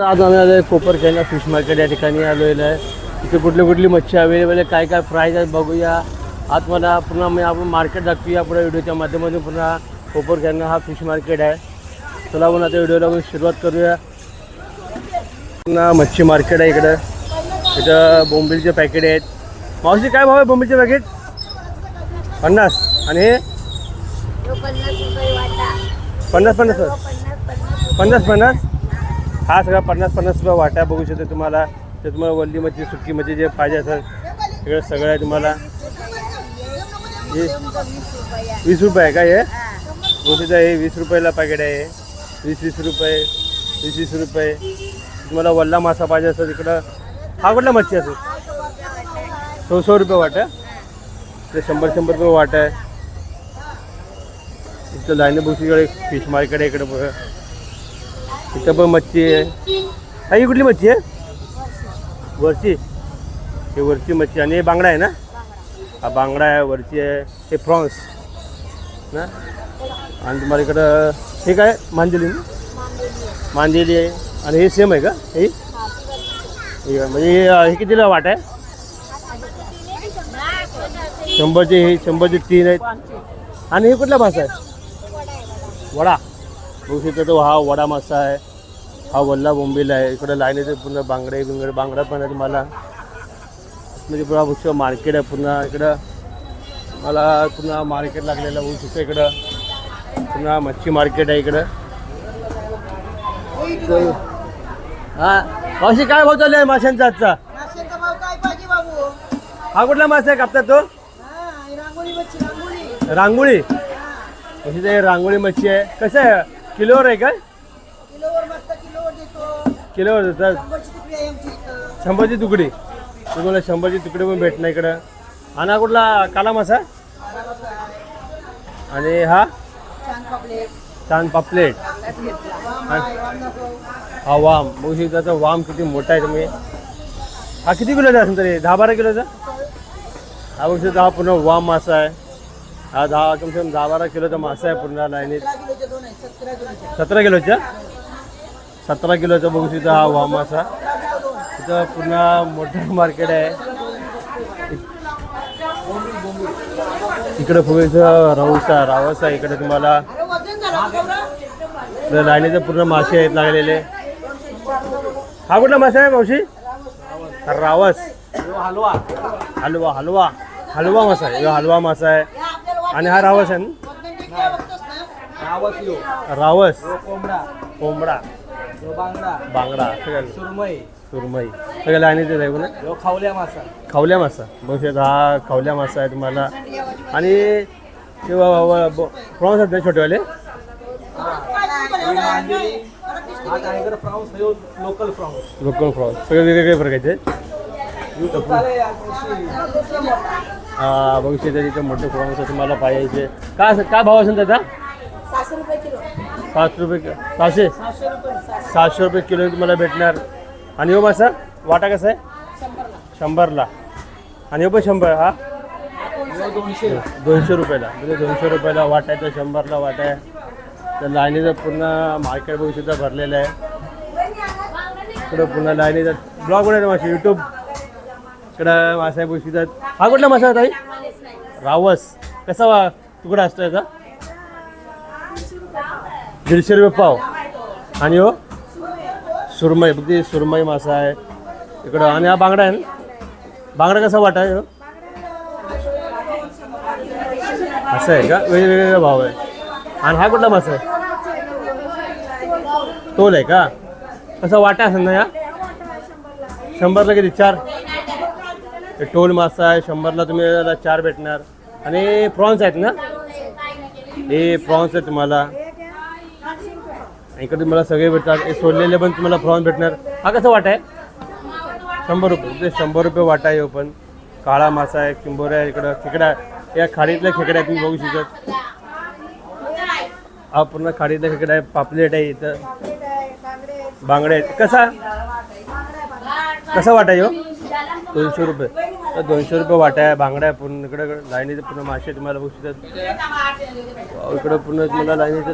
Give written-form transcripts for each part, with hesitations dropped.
आज आम्ही आलो आहे कोपरखेरणा फिश मार्केट या ठिकाणी आलेलं आहे. इथे कुठली मच्छी अवेलेबल आहे, काय प्राईस आहे बघूया. आज मला पुन्हा मी आपण मार्केट दाखवूया पुढे व्हिडिओच्या माध्यमातून. पुन्हा कोपरखेरणा हा फिश मार्केट आहे. चला आपण आता व्हिडिओला सुरुवात करूया. पुन्हा मच्छी मार्केट आहे इकडं. इथं बोंबीलचे पॅकेट आहेत. मावशी काय भाव आहे बोंबीलचे पॅकेट? 50. आणि हे 50. हा सगळा 50 रुपये वाटा बघू शकतो तुम्हाला. ते तुम्हाला वल्ली मच्छी सुकी मच्छी जे पाहिजे असेल इकडे सगळं आहे तुम्हाला. हे 20 रुपये आहे का? हे गोष्टीचं हे 20 रुपयाला पॅकेट आहे. 20 रुपये 20 रुपये. तुम्हाला वल्ला मासा पाहिजे असेल इकडं. हा कुठला मच्छी असेल? 100 रुपये वाटा. ते 100 रुपये वाटा आहे. इथं लाईन बुशीकडे फिश मार्केट आहे इकडे बघा. इथं पण मच्छी आहे. ही कुठली मच्छी आहे? वरची. हे वरची मच्छी. आणि हे बांगडा आहे ना? हा बांगडा आहे, वरची आहे. हे प्रॉन्स ना. आणि तुम्हाला इकडं हे काय मांदेली ना? मांदेली आहे. आणि हे सेम आहे का? हे म्हणजे हे कितीला वाट आहे? 100चे. हे 100चे 3 आहेत. आणि हे कुठला मासा आहे? वडा. बघू शकतो तो हा वडा मासा आहे. हा वल्ला बोंबील आहे. इकडं लाईनीचे पूर्ण बांगडा पण आहे तुम्हाला. म्हणजे पुन्हा पुष्कळ मार्केट आहे. पुन्हा इकडं मला पुन्हा मार्केट लागलेलं बघू शकतो. इकडं पुन्हा मच्छी मार्केट आहे इकडं. हा मावशी काय भाव चालू आहे माशांचा आजचा? हा कुठला मासा आहे कापतात तो? रांगोळी. अशी ते रांगोळी मच्छी आहे. कसं आहे? किलोवर आहे काय? किलोवर देतात. 100ची तुकडी. तुम्हाला 100ची तुकडी पण भेटणार इकडं. आणि हा कुठला काला मासा? आणि हा चांद पापलेट. हा वाम. बघू शकता वाम किती मोठा आहे तुम्ही. हा किती किलोचा असेल तरी? 10-12 किलोचा. हा बघू शकता. हा पूर्ण वाम मासा आहे. हा कम से कम 10-12 किलोचा मासा आहे पूर्ण लाईनीत. 17 किलोचा. 17 किलोचा बघू शकता हा वाम मासा. इथं पूर्ण मोठं मार्केट आहे. इकडे फुगेचं रावस आहे इकडे तुम्हाला. लाईनीचे पूर्ण मासे आहेत लागलेले. हा कुठला मासा आहे मावशी? रावस. हलवा मासा आहे. हलवा मासा आहे. आणि हा रावस आहे ना? रावस. कोंबडा. बांगडा. सुरमई सगळ्या लाईनीचे आहे ना. खावल्या मासा. बघू हा खावल्या मासा आहे तुम्हाला. आणि प्रॉन्स आहेत ना छोटेवाले? लोकल फ्रॉन्स सगळे वेगवेगळे प्रकारचे. हा बघू शकता इथे मोठे प्रॉन्स तुम्हाला पाहिजे. काय भाव असेल त्याचा? 700 रुपये. 700 रुपये किलो तुम्हाला भेटणार. आणि हो मासा वाटा कसा आहे? 100ला. आणि हो पण 100. हा 200 रुपयाला. म्हणजे 200 रुपयाला वाटा आहे. तर 100ला वाटा आहे. तर लाईनीचं पूर्ण मार्केट बघू सुद्धा भरलेलं आहे. इकडं पुन्हा लाईनीचा ब्लॉग बनवतो मासे यूट्यूब. इकडं मासा बघू शकतात. हा कुठला मासा आहे ताई? रावस. कसा तुकडा असतो याचा? 150 रुपये पाव. आणि हो सुरमई. बघ सुरमई मासा आहे इकडं. आणि हा बांगडा आहे ना? बांगडा कसा वाटा आहे? असं आहे का? वेगवेगळे भाव आहे. आणि हा कुठला मासा आहे? तोल आहे का? कसा वाटा असेल ना या? 100ला किती? 4. टोल मासा आहे. 100ला तुम्ही 4 भेटणार. आणि प्रॉन्स आहेत ना? हे प्रॉन्स आहे तुम्हाला. इकडे तुम्हाला सगळे भेटतात. हे सोडलेले पण तुम्हाला प्रॉन्स भेटणार. हा कसा वाटा आहे? 100 रुपये. ते 100 रुपये वाटा आहे. पण काळा मासा आहे. किंबोऱ्या आहे इकडं. खेकडा. या खाडीतल्या खेकड्या तुम्ही बघू शकता. हा पूर्ण खाडीतल्या खेकडा आहे. पापलेट आहे इथं. बांगडे आहेत. कसा वाटा आहे हो? 200 रुपये. तर 200 रुपये वाटा आहे. बांगडा आहे पूर्ण. इकडं लाईनीचे पूर्ण मासे तुम्हाला बघू शकतात. इकडं पूर्ण तुम्हाला लाईनीचं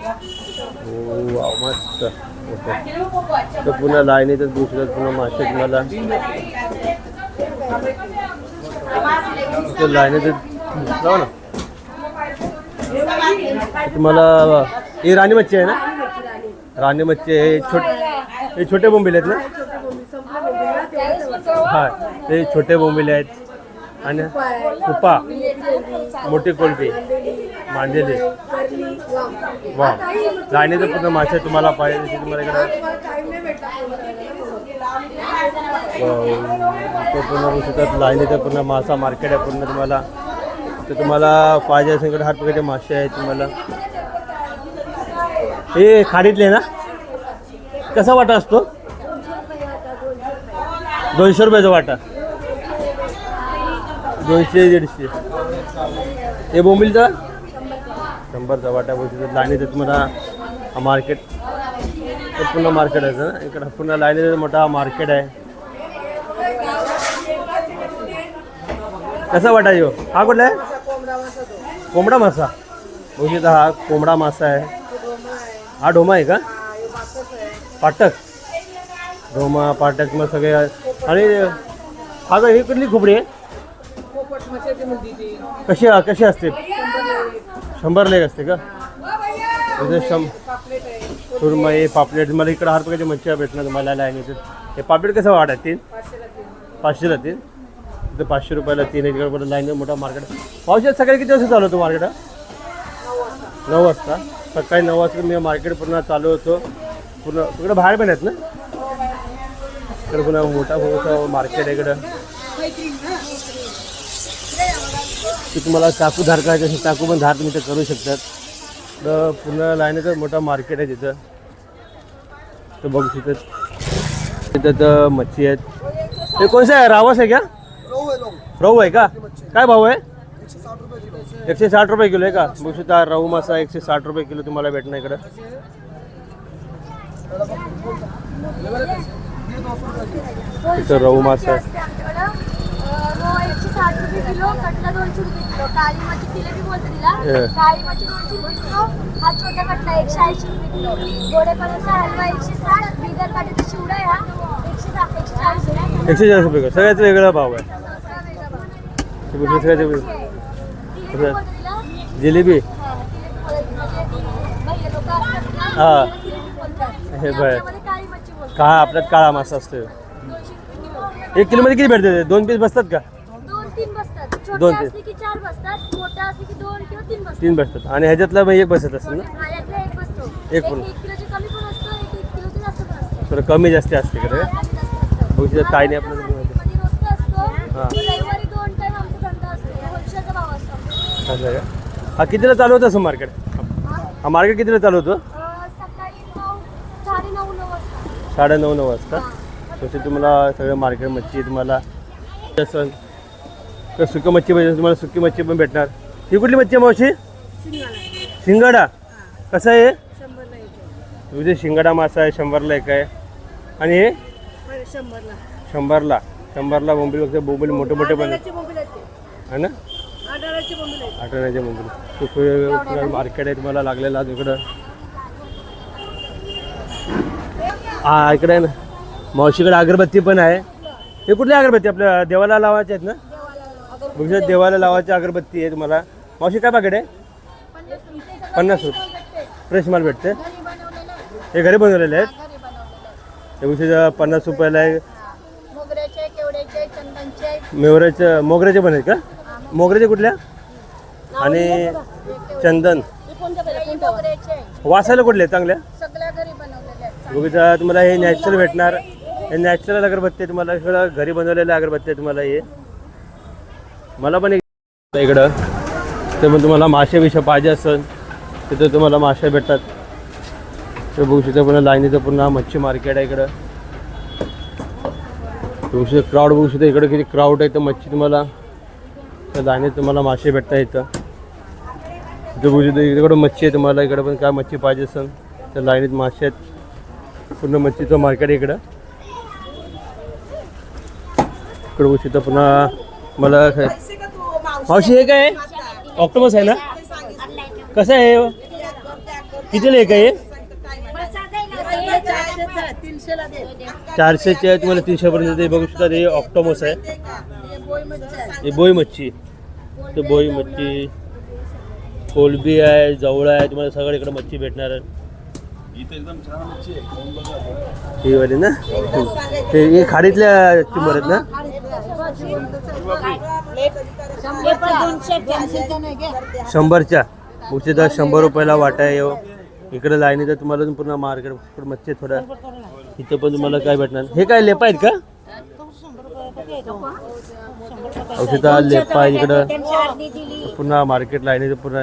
वाव मस्त. ओके. तर पुन्हा लाईनीतच दुसऱ्यात पुन्हा मासे तुम्हाला लाईनीतच जाऊ ना. तुम्हाला ही राणी मच्छी आहे ना? राणी मच्छी हे छोटे बोंबील आहेत ना? हा ते छोटे बोंबील आहेत. आणि कुपा, मोठी कोलबी, मांदेली. वा लाईनीचं पूर्ण मासे तुम्हाला पाहिजे तुम्हाला इकडे पूर्ण शेतात लाईनीचं पूर्ण मासा मार्केट आहे पूर्ण तुम्हाला. तर तुम्हाला पाहिजे असेल इकडे हात प्रकारचे मासे आहेत तुम्हाला. हे खाडीतले ना? कसा वाटा असतो? 200 रुपयाचा वाटा. 200-150. हे बोंबीलचा 100चा वाटा. बोलतो लाईनीचं तुम्हाला मार्केट पूर्ण मार्केट आहे ना इकडं. पूर्ण लाईनीचं मोठा मार्केट आहे. कसा वाटा येऊ? हा कुठला आहे? कोंबडा मासा. बघितला हा कोंबडा मासा आहे. हा ढोमा आहे का? पाटक. ढोमा पाटक मग सगळे. आणि हा का ही कुठली खोबडी आहे? कशी असते? 100 लेग असते का? सुरमई पापलेट. मला इकडे हर प्रकारची मच्छी भेटणार तुम्हाला लाईनीत. हे पापलेट कसं वाटत? 3 500ला 3. इथं 500 रुपयाला 3. इकडे लाईन मोठा मार्केट. पावसाळ्यात सकाळी किती वाजता चालू होतो मार्केट? 9 वाजता. सकाळी 9 वाजता मी मार्केट पूर्ण चालू होतो. पूर्ण तिकडे बाहेर पण आहेत ना? इकडे पुन्हा मोठा मार्केट आहे इकडं. की तुम्हाला चाकू धार करायचं असेल चाकू पण धार तुम्ही ते करू शकतात. तर पूर्ण लाईनीचं मोठा मार्केट आहे तिथं. तर बघू शकतात तिथं तर मच्छी आहेत. हे कोणचं आहे? रावस आहे का? रहू आहे का? काय भाव आहे? 160 रुपये किलो आहे का? बघू शकता रहू मासा 160 रुपये किलो तुम्हाला भेटणार इकडं. इथं रहू मासा आहे. 160 रुपये किलो, कटला 200 रुपये किलो, काळी मच्छी जिलेबी बोलते तिला. काळी मच्छी 200 रुपये किलो, हा छोटा कटला 180 रुपये किलो, गोडे कलरचा हलवा 160, बिगर काठीचा चिवडा आहे हा 140 रुपये. 140 रुपये. सगळ्याच वेगळा भाव आहे. जिलेबी. हा हे बाय का आपल्यात काळा मासा असतो. 1 किलोमध्ये किती भेटते? 2 पीस बसतात का? 2-3 बसतात. 2-3 असली की 4 बसतात, मोठा असली की 2 किंवा 3 बसतात. 3 बसतात. आणि ह्याच्यातला मग 1 बसत असेल ना? यातला 1 बसतो. एक पण. 1 किलोचे कमी पण असतो, 1 किलोचे जास्त पण असतो. थोडं कमी जास्त असते इकडे. बघू शकता काय नाही आपल्याला. मध्ये रोजचा असतो. हां. रविवारी 2 टाइम आमचा धंदा असतो. होलसेलचा भाव असतो. असं का? हा कितीला चालू होतं असं मार्केट? हा मार्केट कितीला चालू होतं? सकाळी 9-9:30 वाजता. 9:30 वाजता. तसे तुम्हाला सगळं मार्केट मच्छी तुम्हाला जसं तर सुकी मच्छी पाहिजे तुम्हाला सुकी मच्छी पण भेटणार. ही कुठली मच्छी आहे मावशी? शिंगाडा. कसा आहे? 100ला एक. तुझे शिंगाडा मासा आहे 100ला एक आहे. आणि हे 100ला. 100ला बोंबील बघते. बोंबील मोठे मोठे पण आहे ना? 18चे बोंबील. खूप मार्केट आहे तुम्हाला लागलेला इकडं. हा इकडे आहे ना मावशीकडे अगरबत्ती पण आहे. हे कुठली अगरबत्ती? आपल्या देवाला लावायचे आहेत ना? बघू देवाला लावायची अगरबत्ती आहे तुम्हाला. मावशी काय पाकिट आहे? 50 रुपये. फ्रेश माल भेटते. हे घरी बनवलेले आहेत. हे बघू 50 रुपयाला आहे. मोगऱ्याचे पण आहेत का? मोगऱ्याचे कुठल्या? आणि चंदन वासायला कुठले चांगल्या? बघू तुम्हाला हे नॅचरल भेटणार. हे नॅचरल अगरबत्ती आहे तुम्हाला. सगळं घरी बनवलेल्या अगरबत्ती आहे तुम्हाला. हे मला पण एक इकडं ते पण तुम्हाला मासे विषय पाहिजे असेल तिथं तुम्हाला मासे भेटतात. ते बघू शकता पुन्हा लाईनीचं पुन्हा मच्छी मार्केट आहे इकडं. बघू शकता क्राऊड. बघू शकता इकडं किती क्राऊड आहे. तर मच्छी तुम्हाला तर लाईनीत तुम्हाला मासे भेटतात इथं. इथं बघू शकता इकडं मच्छी आहे तुम्हाला. इकडं पण काय मच्छी पाहिजे असेल तर लाईनीत मासे आहेत. पूर्ण मच्छीचं मार्केट आहे इकडं. इकडं बघू शकता पुन्हा मला मावशी हे काय ऑक्टोपस आहे ना? कसं आहे कितीला एक आहे हे? 400चे आहे तुम्हाला 300 पर्यंत ते बघू शकता. हे ऑक्टोमस आहे, हे बोई मच्छी, तो बोई मच्छी, कोलबी आहे, जवळ आहे, तुम्हाला सगळं इकडे मच्छी भेटणार आहे. ही वाली ना ते हे खाडीतल्या चिंबर आहेत ना. 100च्या मुख्यतः 100 रुपयाला वाटा आहे. इकडे लाईनी तर तुम्हाला पूर्ण मार्केट मच्छी थोडा इथं पण तुम्हाला काय भेटणार. हे काय लेपा आहेत का? औषधा लेपा आहे इकडं पुन्हा मार्केट लाईनी पुन्हा